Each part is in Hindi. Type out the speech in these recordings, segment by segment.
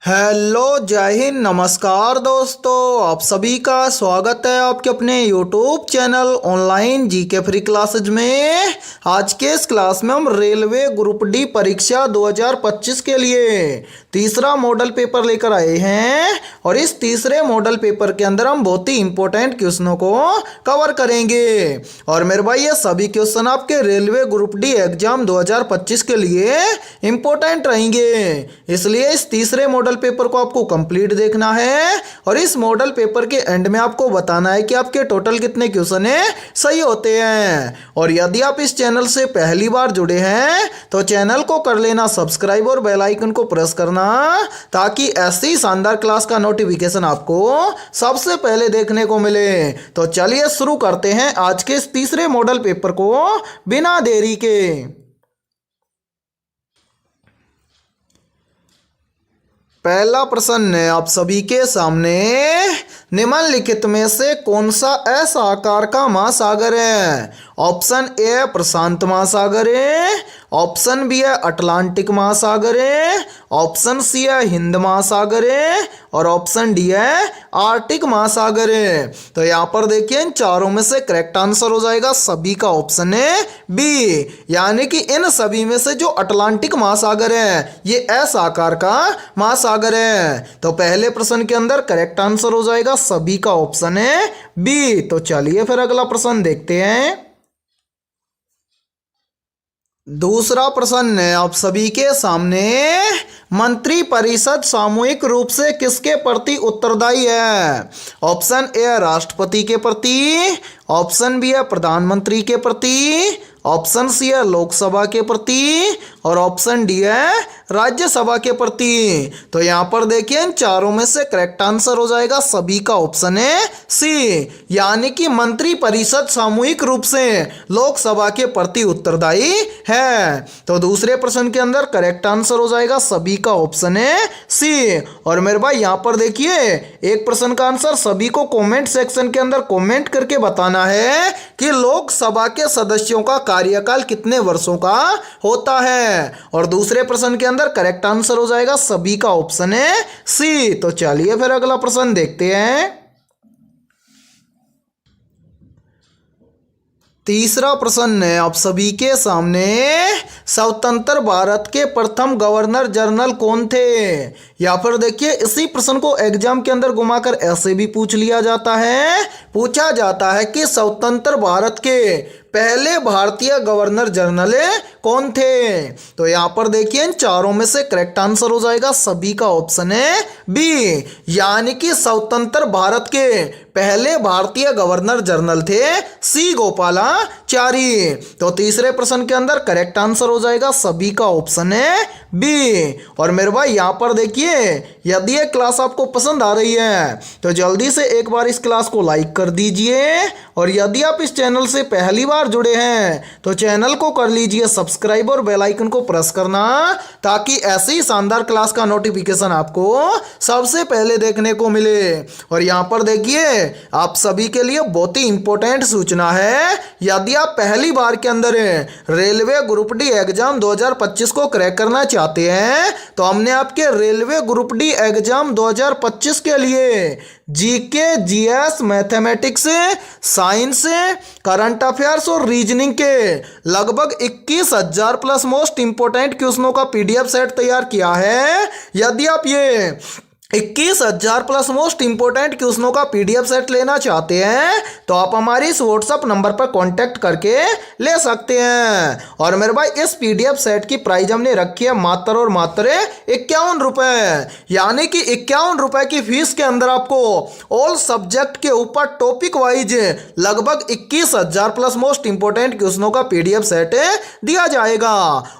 हेलो जय हिंद नमस्कार दोस्तों, आप सभी का स्वागत है आपके अपने YouTube channel online GK free classes में। आज के इस क्लास में हम रेलवे ग्रुप डी परीक्षा 2025 के लिए तीसरा मॉडल पेपर लेकर आए हैं और इस तीसरे मॉडल पेपर के अंदर हम बहुत ही इंपॉर्टेंट क्वेश्चनों को कवर करेंगे। और मेरे भाई ये सभी क्वेश्चन आपके रेलवे ग्रुप डी एग्जाम 2025 के लिए इंपॉर्टेंट रहेंगे, इसलिए इस तीसरे मॉडल पेपर को आपको कंप्लीट देखना है और इस मॉडल पेपर के एंड में आपको बताना है कि आपके टोटल कितने क्वेश्चन सही होते हैं। और यदि आप इस चैनल से पहली बार जुड़े हैं तो चैनल को कर लेना सब्सक्राइब और बेल आइकन को प्रेस करना, ताकि ऐसी शानदार क्लास का नोटिफिकेशन आपको सबसे पहले देखने को मिले। तो चलिए शुरू करते हैं आज के इस तीसरे मॉडल पेपर को बिना देरी के। पहला प्रश्न है आप सभी के सामने, निम्नलिखित में से कौन सा एस आकार का महासागर है? ऑप्शन ए प्रशांत महासागर है, ऑप्शन बी है अटलांटिक महासागर है, ऑप्शन सी है हिंद महासागर है और ऑप्शन डी है आर्टिक महासागर है। तो यहाँ पर देखिए इन चारों में से करेक्ट आंसर हो जाएगा सभी का ऑप्शन है बी, यानी कि इन सभी में से जो अटलांटिक महासागर है ये एस आकार का महासागर है। तो पहले प्रश्न के अंदर करेक्ट आंसर हो जाएगा सभी का ऑप्शन है बी। तो चलिए फिर अगला प्रश्न देखते हैं। दूसरा प्रश्न है आप सभी के सामने, मंत्री परिषद सामूहिक रूप से किसके प्रति उत्तरदायी है? ऑप्शन ए राष्ट्रपति के प्रति, ऑप्शन बी है प्रधानमंत्री के प्रति, ऑप्शन सी है लोकसभा के प्रति और ऑप्शन डी है राज्यसभा के प्रति। तो यहाँ पर देखिए इन चारों में से करेक्ट आंसर हो जाएगा सभी का ऑप्शन है सी, यानी कि मंत्री परिषद सामूहिक रूप से लोकसभा के प्रति उत्तरदायी है। तो दूसरे प्रश्न के अंदर करेक्ट आंसर हो जाएगा सभी का ऑप्शन है सी। और मेरे भाई यहाँ पर देखिए एक प्रश्न का आंसर सभी को कमेंट सेक्शन के अंदर कमेंट करके बताना है कि लोकसभा के सदस्यों का कार्यकाल कितने वर्षों का होता है। और दूसरे प्रश्न के अंदर करेक्ट आंसर हो जाएगा सभी का ऑप्शन है सी। तो चलिए फिर अगला प्रश्न देखते हैं। तीसरा प्रश्न है आप सभी के सामने, स्वतंत्र भारत के प्रथम गवर्नर जनरल कौन थे? या फिर देखिए इसी प्रश्न को एग्जाम के अंदर घुमाकर ऐसे भी पूछा जाता है कि स्वतंत्र भारत के पहले भारतीय गवर्नर जनरल कौन थे? तो यहाँ पर देखिए इन चारों में से करेक्ट आंसर हो जाएगा सभी का ऑप्शन है बी, यानी कि स्वतंत्र भारत के पहले भारतीय गवर्नर जनरल थे सी गोपालाचारी। तो तीसरे प्रश्न के अंदर करेक्ट आंसर हो जाएगा सभी का ऑप्शन है बी। और मेरे भाई यहाँ पर देखिए यदि ये क्लास आपको पसंद आ रही है तो जल्दी से एक बार इस क्लास को लाइक कर दीजिए, और यदि आप इस चैनल से पहली बार जुड़े हैं तो चैनल को कर लीजिए सब्सक्राइब और बेल आइकन को प्रेस करना, ताकि ऐसी शानदार क्लास का नोटिफिकेशन आपको सबसे पहले देखने को मिले। और यहाँ पर देखिए आप सभी के लिए बहुत ही इंपॉर्टेंट सूचना है, यदि आप पहली बार के अंदर रेलवे ग्रुप डी एग्जाम 2025 को क्रैक करना चाहते हैं तो हमने आपके रेलवे ग्रुप डी एग्जाम 2025 के लिए GK, GS, mathematics, science, current affairs और रीजनिंग के लगभग 21,000 प्लस मोस्ट इंपोर्टेंट क्वेश्चनों का पीडीएफ सेट तैयार किया है। यदि आप ये 21,000 प्लस मोस्ट इंपोर्टेंट क्वेश्चनों का पीडीएफ सेट लेना चाहते हैं तो आप हमारी इस व्हाट्सएप नंबर पर कांटेक्ट करके ले सकते हैं। और मेरे भाई इस पीडीएफ सेट की प्राइस हमने रखी है मात्र और मात्र 51 रुपए, यानी कि 51 रुपए की फीस के अंदर आपको ऑल सब्जेक्ट के ऊपर टॉपिक वाइज लगभग 21,000 प्लस मोस्ट इंपोर्टेंट क्वेश्चनों का पीडीएफ सेट दिया जाएगा।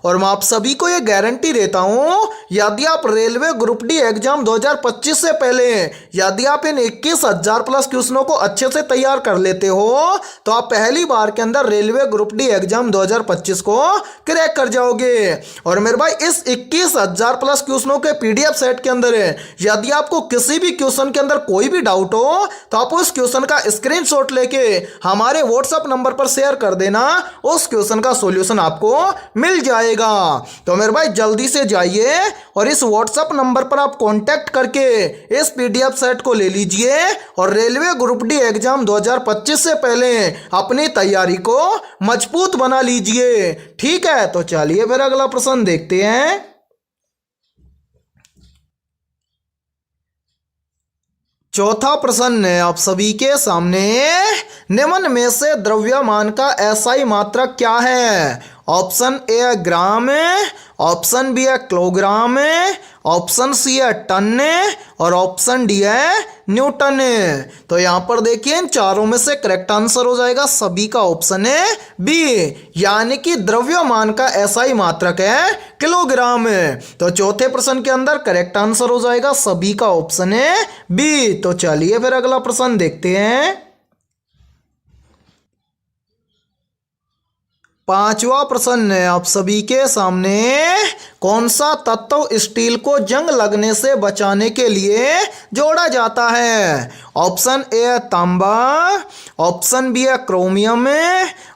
और मैं आप सभी को यह गारंटी देता हूं, यदि आप रेलवे ग्रुप डी एग्जाम 2025 2025 से पहले यदि आप इन 21,000 प्लस क्वेश्चनों को अच्छे से तैयार कर लेते हो तो आप पहली बार के अंदर रेलवे ग्रुप डी एग्जाम 2025 को क्रैक कर जाओगे। और मेरे भाई इस 21,000 प्लस क्वेश्चनों के पीडीएफ सेट के अंदर यदि आपको किसी भी क्वेश्चन के अंदर कोई भी डाउट हो तो आप उस क्वेश्चन का स्क्रीनशॉट लेके हमारे व्हाट्सएप नंबर पर शेयर कर देना, उस क्वेश्चन का सॉल्यूशन आपको मिल जाएगा। तो मेरे भाई जल्दी से जाइए और इस व्हाट्सएप नंबर पर आप कांटेक्ट करके इस पीडीएफ सेट को ले लीजिए और रेलवे ग्रुप डी एग्जाम 2025 से पहले अपनी तैयारी को मजबूत बना लीजिए। ठीक है, तो चलिए फिर अगला प्रश्न देखते हैं। चौथा प्रश्न है आप सभी के सामने, निम्न में से द्रव्यमान का एसआई मात्रक क्या है? ऑप्शन ए है ग्राम, ऑप्शन बी है किलोग्राम, ऑप्शन सी है टन और ऑप्शन डी है न्यूटन। तो यहाँ पर देखिए इन चारों में से करेक्ट आंसर हो जाएगा सभी का ऑप्शन है बी, यानी कि द्रव्यमान का एसआई मात्रक है किलोग्राम। तो चौथे प्रश्न के अंदर करेक्ट आंसर हो जाएगा सभी का ऑप्शन है बी। तो चलिए फिर अगला प्रश्न देखते हैं। पांचवा प्रश्न है आप सभी के सामने, कौन सा तत्व स्टील को जंग लगने से बचाने के लिए जोड़ा जाता है? ऑप्शन ए है तांबा, ऑप्शन बी है क्रोमियम,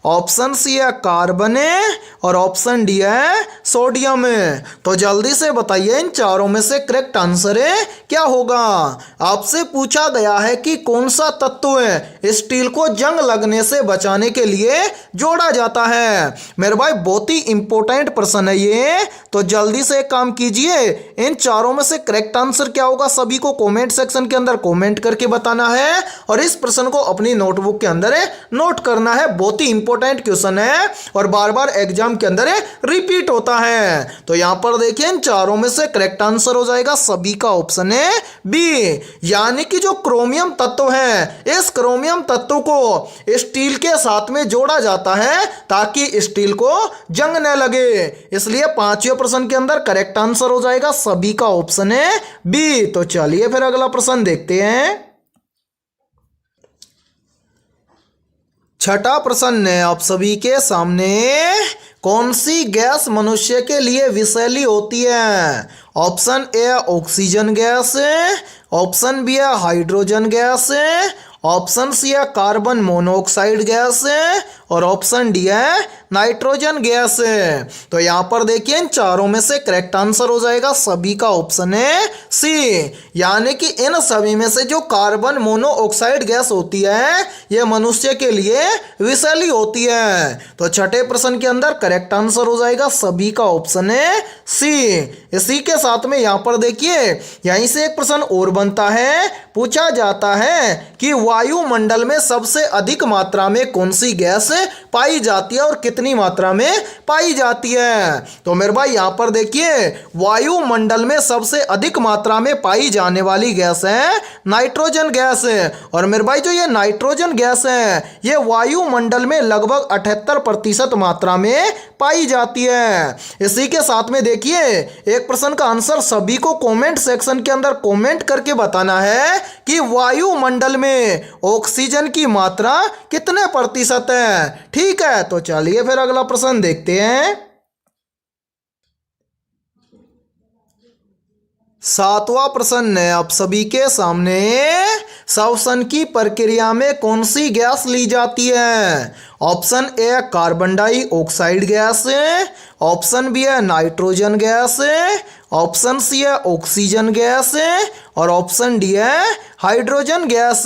ऑप्शन सी है कार्बन और ऑप्शन डी है सोडियम। तो जल्दी से बताइए इन चारों में से करेक्ट आंसर क्या होगा? आपसे पूछा गया है कि कौन सा तत्व है स्टील को जंग लगने से बचाने के लिए जोड़ा जाता है। मेरे भाई बहुत ही इंपॉर्टेंट प्रश्न है ये, तो जल्दी से एक काम कीजिए, इन चारों में से करेक्ट आंसर क्या होगा सभी को कमेंट सेक्शन के अंदर कमेंट करके बताना है और इस प्रश्न को अपनी नोटबुक के अंदर नोट करना है। बहुत ही इंपॉर्टेंट क्वेश्चन है और बार बार एग्जाम के अंदर रिपीट होता है। तो यहां पर देखिए इन चारों में से करेक्ट आंसर हो जाएगा सभी का ऑप्शन है बी, यानी कि जो क्रोमियम तत्व है इस क्रोमियम तत्व को स्टील के साथ में जोड़ा जाता है ताकि स्टील को जंग न लगे, इसलिए पांचवें प्रश्न के अंदर करेक्ट आंसर हो जाएगा सभी का ऑप्शन है बी। तो चलिए फिर अगला प्रश्न देखते हैं। छठा प्रश्न है आप सभी के सामने, कौन सी गैस मनुष्य के लिए विषैली होती है? Option A oxygen gas, option B है हाइड्रोजन गैस, ऑप्शन सी है कार्बन मोनोऑक्साइड गैस और ऑप्शन डी है नाइट्रोजन गैस। तो यहां पर देखिए इन चारों में से करेक्ट आंसर हो जाएगा सभी का ऑप्शन है सी, यानी कि इन सभी में से जो कार्बन मोनोऑक्साइड गैस होती है यह मनुष्य के लिए विषैली होती है। तो छठे प्रश्न के अंदर करेक्ट आंसर हो जाएगा सभी का ऑप्शन है सी। इसी के साथ में यहां पर देखिए यहीं से एक प्रश्न और बनता है, पूछा जाता है कि वायुमंडल में सबसे अधिक मात्रा में कौन सी गैस पाई जाती है और कितनी मात्रा में पाई जाती है? तो मेरे भाई यहां पर देखिए वायुमंडल में सबसे अधिक मात्रा में पाई जाने वाली गैस है नाइट्रोजन गैस। और मेरे भाई जो ये नाइट्रोजन गैस है ये वायुमंडल में लगभग 78% मात्रा में पाई जाती है। इसी के साथ में देखिए एक प्रश्न का आंसर सभी को कमेंट सेक्शन के अंदर कमेंट करके बताना है कि वायुमंडल में ऑक्सीजन की मात्रा कितने प्रतिशत है। ठीक है, तो चलिए फिर अगला प्रश्न देखते हैं। सातवां प्रश्न है आप सभी के सामने, श्वसन की प्रक्रिया में कौन सी गैस ली जाती है? ऑप्शन ए है carbon dioxide gas, option B है नाइट्रोजन गैस, ऑप्शन सी है ऑक्सीजन गैस और ऑप्शन डी है हाइड्रोजन गैस।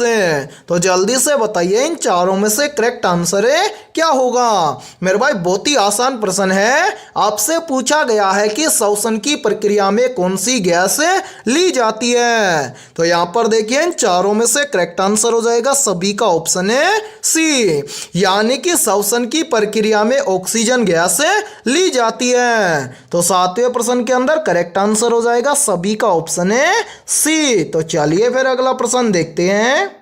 तो जल्दी से बताइए इन चारों में से करेक्ट आंसर क्या होगा? मेरे भाई बहुत ही आसान प्रश्न है, आपसे पूछा गया है कि श्वसन की प्रक्रिया में कौन सी गैस ली जाती है। तो यहां पर देखिए इन चारों में से करेक्ट आंसर हो जाएगा सभी का ऑप्शन है सी, यानी कि श्वसन की प्रक्रिया में ऑक्सीजन गैस ली जाती है। तो सातवें प्रश्न के अंदर करेक्ट आंसर हो जाएगा सभी का ऑप्शन है सी। तो चलिए फिर अगला प्रश्न देखते हैं।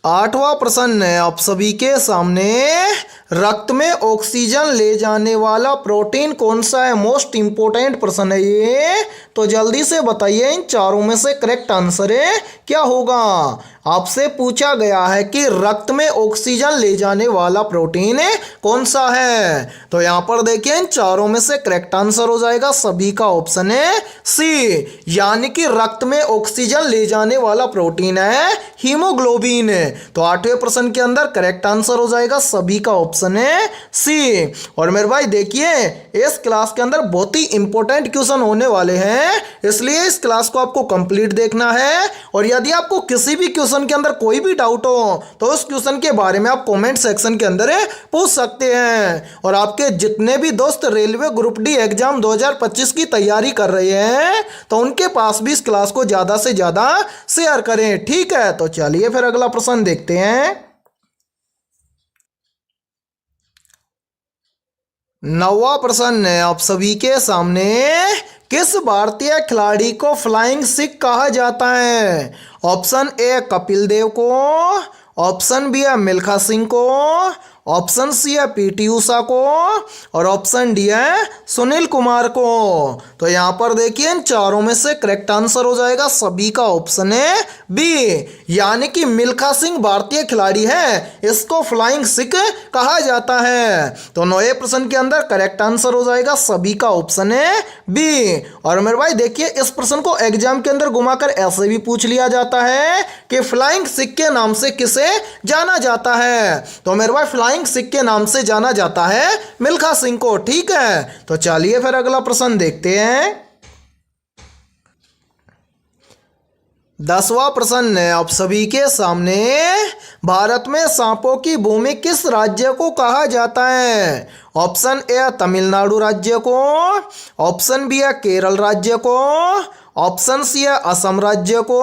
आठवां प्रश्न है आप सभी के सामने, रक्त में ऑक्सीजन ले जाने वाला प्रोटीन कौन सा है? मोस्ट इंपोर्टेंट प्रश्न है ये, तो जल्दी से बताइए इन चारों में से करेक्ट आंसर है क्या होगा। आपसे पूछा गया है कि रक्त में ऑक्सीजन ले जाने वाला प्रोटीन कौन सा है, तो यहाँ पर देखिए इन चारों में से करेक्ट आंसर हो जाएगा सभी का ऑप्शन है सी, यानी कि रक्त में ऑक्सीजन ले जाने वाला प्रोटीन है हीमोग्लोबिन। तो 8वें प्रश्न के अंदर करेक्ट आंसर हो जाएगा सभी का ऑप्शन है सी। और मेरे भाई देखिए इस क्लास के अंदर बहुत ही इंपॉर्टेंट क्वेश्चन होने वाले हैं, इसलिए इस क्लास को आपको कंप्लीट देखना है। और यदि आपको किसी भी क्वेश्चन के अंदर कोई भी डाउट हो तो उस क्वेश्चन के बारे में आप कमेंट सेक्शन के अंदर पूछ सकते हैं। और आपके जितने भी दोस्त रेलवे ग्रुप डी एग्जाम 2025 की तैयारी कर रहे हैं तो उनके पास भी इस क्लास को ज्यादा से ज्यादा शेयर करें, ठीक है। तो चलिए फिर अगला प्रश्न देखते हैं। 9वां प्रश्न है आप सभी के सामने, किस भारतीय खिलाड़ी को फ्लाइंग सिख कहा जाता है? ऑप्शन ए कपिल देव को, ऑप्शन बी है मिल्खा सिंह को, ऑप्शन सी है पीटी उषा को, और ऑप्शन डी है सुनील कुमार को। तो यहाँ पर देखिए इन चारों में से करेक्ट आंसर हो जाएगा सभी का ऑप्शन है बी, यानी कि मिल्खा सिंह भारतीय खिलाड़ी है, इसको फ्लाइंग सिख कहा जाता है। तो 9वें प्रश्न के अंदर करेक्ट आंसर हो जाएगा सभी का ऑप्शन है बी। और मेरे भाई देखिए इस प्रश्न को एग्जाम के अंदर घुमाकर ऐसे भी पूछ लिया जाता है कि फ्लाइंग सिख के नाम से किसे जाना जाता है? तो मेरे भाई फ्लाइंग सिख के नाम से जाना जाता है मिल्खा सिंह को, ठीक है। तो चलिए फिर अगला प्रश्न देखते हैं। 10वां प्रश्न है आप सभी के सामने, भारत में सांपों की भूमि किस राज्य को कहा जाता है? ऑप्शन ए तमिलनाडु राज्य को, ऑप्शन बी है केरल राज्य को, ऑप्शन सी है असम राज्य को,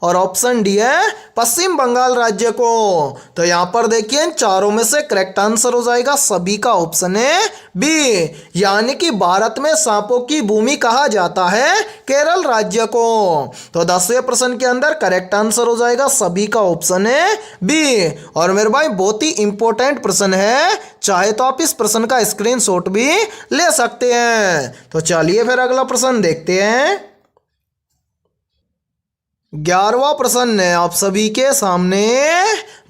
और ऑप्शन डी है पश्चिम बंगाल राज्य को। तो यहाँ पर देखिए इन चारों में से करेक्ट आंसर हो जाएगा सभी का ऑप्शन है बी, यानी कि भारत में सांपों की भूमि कहा जाता है केरल राज्य को। तो 10वें प्रश्न के अंदर करेक्ट आंसर हो जाएगा सभी का ऑप्शन है बी। और मेरे भाई बहुत ही इंपॉर्टेंट प्रश्न है, चाहे तो आप इस प्रश्न का स्क्रीनशॉट भी ले सकते हैं। तो चलिए फिर अगला प्रश्न देखते हैं। 11वां प्रश्न है आप सभी के सामने,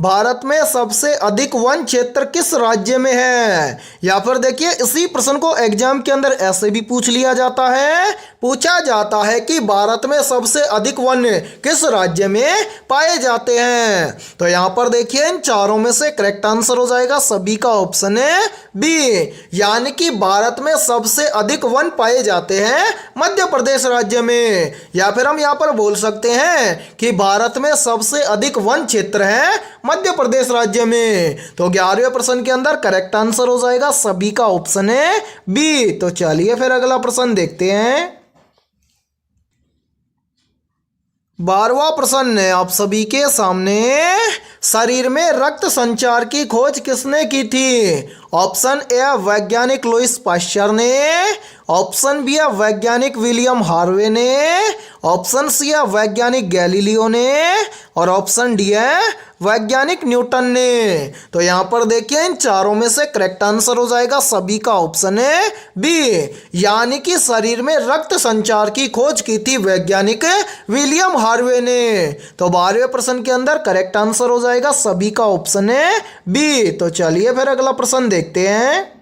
भारत में सबसे अधिक वन क्षेत्र किस राज्य में है? या फिर देखिए इसी प्रश्न को एग्जाम के अंदर ऐसे भी पूछ लिया जाता है, पूछा जाता है कि भारत में सबसे अधिक वन किस राज्य में पाए जाते हैं। तो यहाँ पर देखिए इन चारों में से करेक्ट आंसर हो जाएगा सभी का ऑप्शन है बी, यानी कि भारत में सबसे अधिक वन पाए जाते हैं मध्य प्रदेश राज्य में। या फिर हम यहाँ पर बोल सकते हैं कि भारत में सबसे अधिक वन क्षेत्र है मध्य प्रदेश राज्य में। तो 11वें प्रश्न के अंदर करेक्ट आंसर हो जाएगा सभी का ऑप्शन है बी। तो चलिए फिर अगला प्रश्न देखते हैं। 12वां प्रश्न है आप सभी के सामने, शरीर में रक्त संचार की खोज किसने की थी? ऑप्शन ए वैज्ञानिक लुईस पाश्चर ने, ऑप्शन बी है वैज्ञानिक विलियम हार्वे ने, ऑप्शन सी है वैज्ञानिक गैलीलियो ने, और ऑप्शन डी है वैज्ञानिक न्यूटन ने। तो यहाँ पर देखिए इन चारों में से करेक्ट आंसर हो जाएगा सभी का ऑप्शन है बी, यानी कि शरीर में रक्त संचार की खोज की थी वैज्ञानिक विलियम हार्वे ने। तो 12वें प्रश्न के अंदर करेक्ट आंसर हो जाएगा सभी का ऑप्शन है बी। तो चलिए फिर अगला प्रश्न देखते हैं।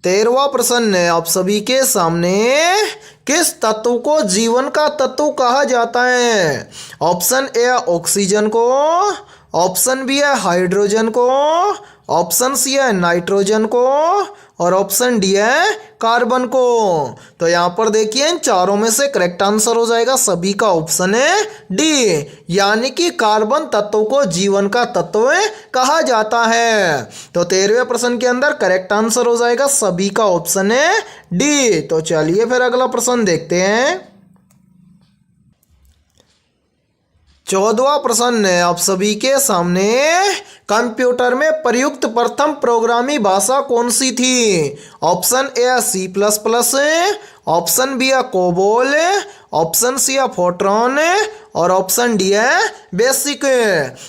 13वां प्रश्न है आप सभी के सामने, किस तत्व को जीवन का तत्व कहा जाता है? ऑप्शन ए ऑक्सीजन को, ऑप्शन बी है हाइड्रोजन को, ऑप्शन सी है नाइट्रोजन को, और ऑप्शन डी है कार्बन को। तो यहाँ पर देखिए इन चारों में से करेक्ट आंसर हो जाएगा सभी का ऑप्शन है डी, यानी कि कार्बन तत्व को जीवन का तत्व कहा जाता है। तो 13वें प्रश्न के अंदर करेक्ट आंसर हो जाएगा सभी का ऑप्शन है डी। तो चलिए फिर अगला प्रश्न देखते हैं। 14वां प्रश्न है आप सभी के सामने, कंप्यूटर में प्रयुक्त प्रथम प्रोग्रामी भाषा कौन सी थी? Option A C plus plus, option B है कोबोल, ऑप्शन सी है फोर्ट्रॉन और ऑप्शन डी है बेसिक।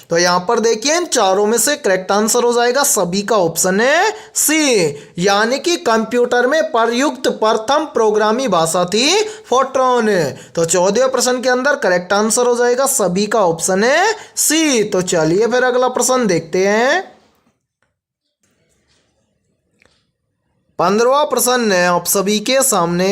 तो यहाँ पर देखिए इन चारों में से करेक्ट आंसर हो जाएगा सभी का ऑप्शन है सी, यानी कि कंप्यूटर में प्रयुक्त प्रथम प्रोग्रामी भाषा थी फोर्ट्रॉन। तो 14वें प्रश्न के अंदर करेक्ट आंसर हो जाएगा सभी का ऑप्शन है सी। तो चलिए फिर अगला प्रश्न देखते हैं। 15वां प्रश्न है आप सभी के सामने,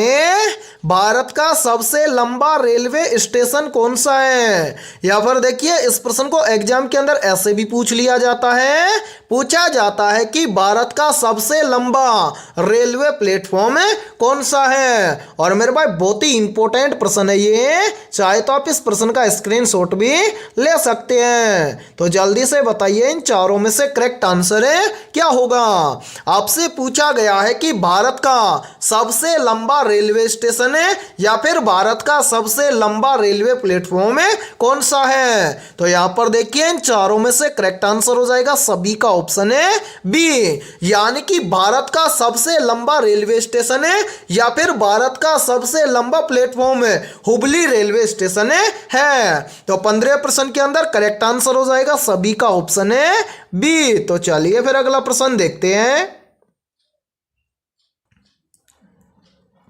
भारत का सबसे लंबा रेलवे स्टेशन कौन सा है। यहाँ पर देखिए इस प्रश्न को एग्जाम के अंदर ऐसे भी पूछ लिया जाता है, पूछा जाता है कि भारत का सबसे लंबा रेलवे प्लेटफॉर्म कौन सा है। और मेरे भाई बहुत ही इंपॉर्टेंट प्रश्न है ये, चाहे तो आप इस प्रश्न का स्क्रीनशॉट भी ले सकते हैं। तो जल्दी से बताइए इन चारों में से करेक्ट आंसर है क्या होगा। आपसे पूछा गया है कि भारत का सबसे लंबा रेलवे स्टेशन है या फिर भारत का सबसे लंबा रेलवे प्लेटफॉर्म है कौन सा है। तो यहां पर देखिए इन चारों में से करेक्ट आंसर हो जाएगा सभी का ऑप्शन है बी, यानी कि भारत का सबसे लंबा रेलवे स्टेशन है या फिर भारत का सबसे लंबा प्लेटफॉर्म है हुबली रेलवे स्टेशन है। तो 15वें प्रश्न के अंदर करेक्ट आंसर हो जाएगा सभी का ऑप्शन है बी। तो चलिए फिर अगला प्रश्न देखते हैं।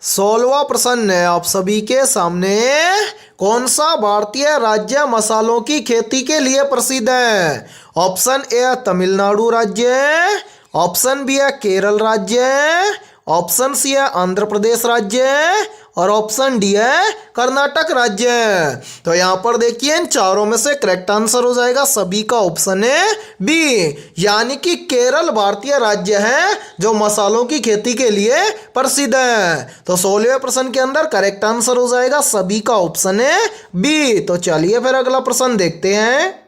16वां प्रश्न है आप सभी के सामने, कौन सा भारतीय राज्य मसालों की खेती के लिए प्रसिद्ध है। ऑप्शन ए तमिलनाडु राज्य, ऑप्शन बी है केरल राज्य, ऑप्शन सी है आंध्र प्रदेश राज्य और ऑप्शन डी है कर्नाटक राज्य। तो यहां पर देखिए इन चारों में से करेक्ट आंसर हो जाएगा सभी का ऑप्शन है बी, यानी कि केरल भारतीय राज्य है जो मसालों की खेती के लिए प्रसिद्ध है। तो 16वें प्रश्न के अंदर करेक्ट आंसर हो जाएगा सभी का ऑप्शन है बी। तो चलिए फिर अगला प्रश्न देखते हैं।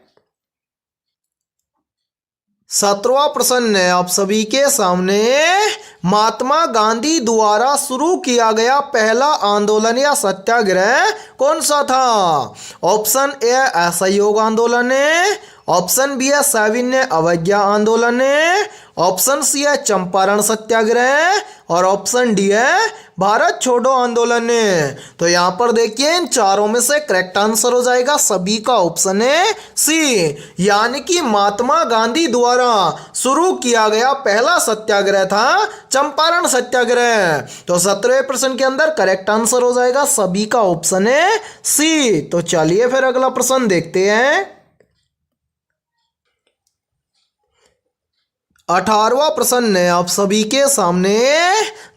17वां प्रश्न है आप सभी के सामने, महात्मा गांधी द्वारा शुरू किया गया पहला आंदोलन या सत्याग्रह कौन सा था। ऑप्शन ए असहयोग आंदोलन, ऑप्शन बी है सविनय अवज्ञा आंदोलन, ऑप्शन सी है चंपारण सत्याग्रह और ऑप्शन डी है भारत छोड़ो आंदोलन। तो यहां पर देखिए इन चारों में से करेक्ट आंसर हो जाएगा सभी का ऑप्शन है सी, यानी कि महात्मा गांधी द्वारा शुरू किया गया पहला सत्याग्रह था चंपारण सत्याग्रह। तो 17वें प्रश्न के अंदर करेक्ट आंसर हो जाएगा सभी का ऑप्शन है सी। तो चलिए फिर अगला प्रश्न देखते हैं। 18वां प्रश्न है आप सभी के सामने,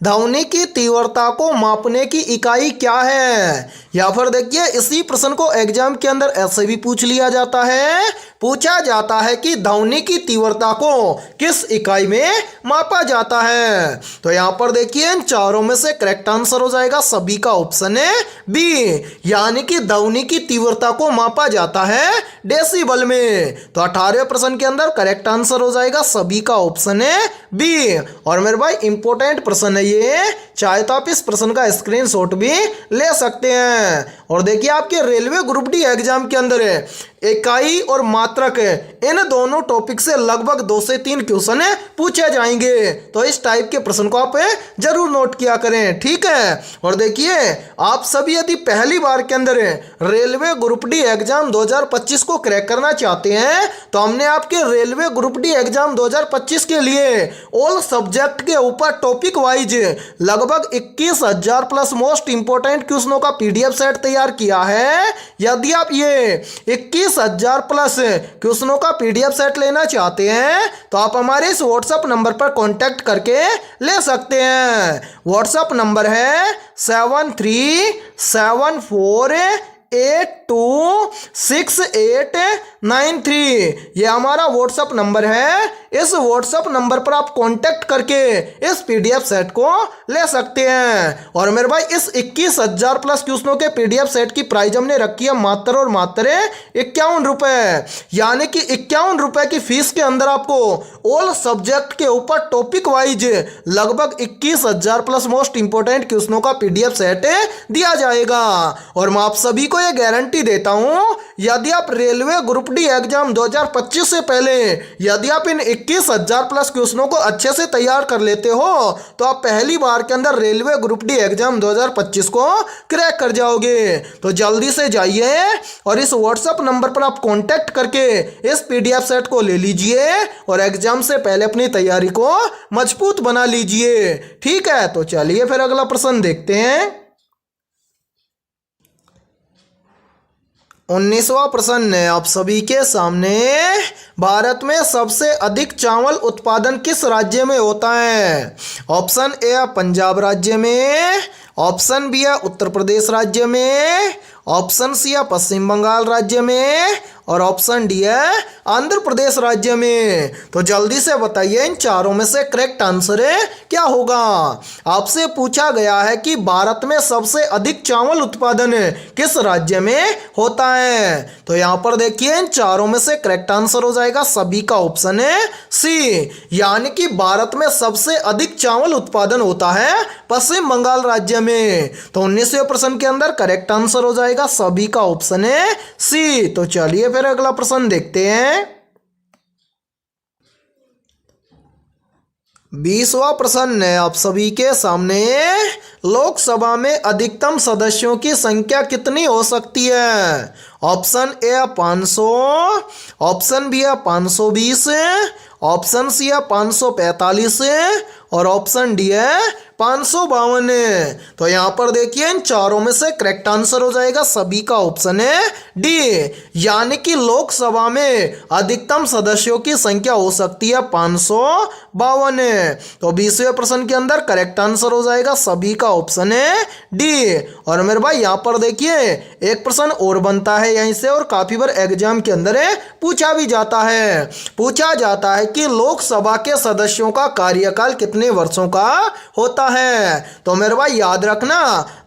ध्वनि की तीव्रता को मापने की इकाई क्या है। या फिर देखिए इसी प्रश्न को एग्जाम के अंदर ऐसे भी पूछ लिया जाता है, पूछा जाता है कि ध्वनि की तीव्रता को किस इकाई में मापा जाता है। तो यहां पर देखिए इन चारों में से करेक्ट आंसर हो जाएगा सभी का ऑप्शन है बी, यानी कि ध्वनि की तीव्रता को मापा जाता है डेसिबल में। तो 18वें प्रश्न के अंदर करेक्ट आंसर हो जाएगा सभी का ऑप्शन है बी। और मेरे भाई इंपॉर्टेंट प्रश्न है ये, चाहे तो आप इस प्रश्न का स्क्रीनशॉट भी ले सकते हैं। और देखिए आपके रेलवे ग्रुप डी एग्जाम के अंदर है इकाई और मात्रक इन दोनों टॉपिक से लगभग 2 से 3 क्वेश्चन पूछे जाएंगे। तो इस टाइप के प्रश्न को आप जरूर नोट किया करें, ठीक है। और देखिए आप सभी यदि पहली बार के अंदर रेलवे ग्रुप डी एग्जाम 2025 को क्रैक करना चाहते हैं तो हमने आपके रेलवे ग्रुप डी एग्जाम 2025 के लिए ऑल सब्जेक्ट के ऊपर टॉपिक वाइज लगभग 21,000 प्लस मोस्ट इंपोर्टेंट क्वेश्चनों का PDF सेट तैयार किया है। यदि आप ये 21,000 प्लस क्वेश्चनों का PDF सेट लेना चाहते हैं तो आप हमारे इस व्हाट्सएप नंबर पर कांटेक्ट करके ले सकते हैं। व्हाट्सएप नंबर है 7374826893। ये हमारा व्हाट्सएप नंबर है। इस व्हाट्सएप नंबर पर आप कांटेक्ट करके इस PDF सेट को ले सकते हैं। और मेरे भाई इस 21,000 प्लस क्वेश्चनों के PDF सेट की प्राइस हमने रखी है मात्र और मात्र 51 रुपए, यानी कि 51 रुपए की फीस के अंदर आपको ऑल सब्जेक्ट के ऊपर टॉपिक वाइज लगभग 21,000 प्लस मोस्ट इंपोर्टेंट क्वेश्चनों का PDF सेट दिया जाएगा। और मैं आप सभी को यह गारंटी देता हूं, यदि आप रेलवे ग्रुप डी एग्जाम 2025 से पहले यदि आप इन 21,000 प्लस क्वेश्चनों को अच्छे से तैयार कर लेते हो तो आप पहली बार के अंदर रेलवे ग्रुप डी एग्जाम 2025 को क्रैक कर जाओगे। तो जल्दी से जाइए और इस व्हाट्सएप नंबर पर आप कांटेक्ट करके इस पीडीएफ सेट को ले लीजिए और एग्जाम से पहले अपनी तैयारी को मजबूत बना लीजिए। ठीक है, तो चलिए फिर अगला प्रश्न देखते हैं। 19वां प्रश्न है आप सभी के सामने, भारत में सबसे अधिक चावल उत्पादन किस राज्य में होता है? ऑप्शन ए पंजाब राज्य में, ऑप्शन बी है उत्तर प्रदेश राज्य में, ऑप्शन सी है पश्चिम बंगाल राज्य में और ऑप्शन डी है आंध्र प्रदेश राज्य में। तो जल्दी से बताइए इन चारों में से करेक्ट आंसर क्या होगा। आपसे पूछा गया है कि भारत में सबसे अधिक चावल उत्पादन किस राज्य में होता है। तो यहाँ पर देखिए इन चारों में से करेक्ट आंसर हो जाएगा सभी का ऑप्शन है सी, यानी कि भारत में सबसे अधिक चावल उत्पादन होता है पश्चिम बंगाल राज्य में। तो 19वें प्रश्न के अंदर करेक्ट आंसर हो जाएगा सभी का ऑप्शन है सी। तो चलिए फिर अगला प्रश्न देखते हैं। 20वां प्रश्न है आप सभी के सामने, लोकसभा में अधिकतम सदस्यों की संख्या कितनी हो सकती है? ऑप्शन ए 500, ऑप्शन बी है 520, ऑप्शन सी है 545 और ऑप्शन डी है 552। तो यहाँ पर देखिए इन चारों में से करेक्ट आंसर हो जाएगा सभी का ऑप्शन है डी, यानी कि लोकसभा में अधिकतम सदस्यों की संख्या हो सकती है 552। तो 20वें प्रश्न के अंदर करेक्ट आंसर हो जाएगा सभी का ऑप्शन है डी। और मेरे भाई यहाँ पर देखिए एक प्रश्न और बनता है यहीं से और काफी बार एग्जाम के अंदर पूछा भी जाता है। पूछा जाता है कि लोकसभा के सदस्यों का कार्यकाल कितने वर्षों का होता है? तो मेरे भाई याद रखना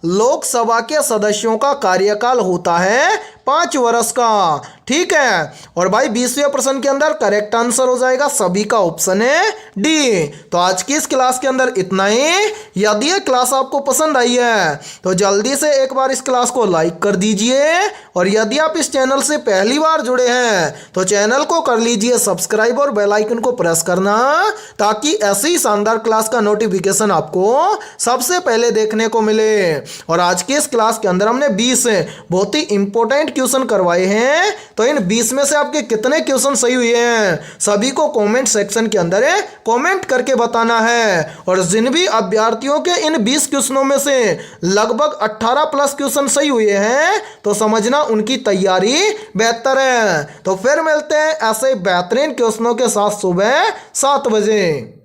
लोकसभा के सदस्यों का कार्यकाल होता है 5 वर्ष का। ठीक है, और भाई 20वें प्रश्न के अंदर करेक्ट आंसर हो जाएगा सभी का ऑप्शन है डी। तो आज की इस क्लास के अंदर इतना ही। यदि ये क्लास आपको पसंद आई है तो जल्दी से एक बार इस क्लास को लाइक कर दीजिए और यदि आप इस चैनल से पहली बार जुड़े हैं तो चैनल को कर लीजिए सब्सक्राइब और बेल आइकन को प्रेस करना, ताकि ऐसी ही शानदार क्लास का नोटिफिकेशन आपको सबसे पहले देखने को मिले। और आज की इस क्लास के अंदर हमने 20 बहुत ही इंपॉर्टेंट क्वेश्चन करवाए हैं। तो इन 20 में से आपके कितने क्वेश्चन सही हुए हैं सभी को कमेंट सेक्शन के अंदर कमेंट करके बताना है। और जिन भी अभ्यर्थियों के इन 20 क्वेश्चनों में से लगभग 18 प्लस क्वेश्चन सही हुए हैं तो समझना उनकी तैयारी बेहतर है। तो फिर मिलते हैं ऐसे बेहतरीन क्वेश्चनों के साथ सुबह 7 बजे।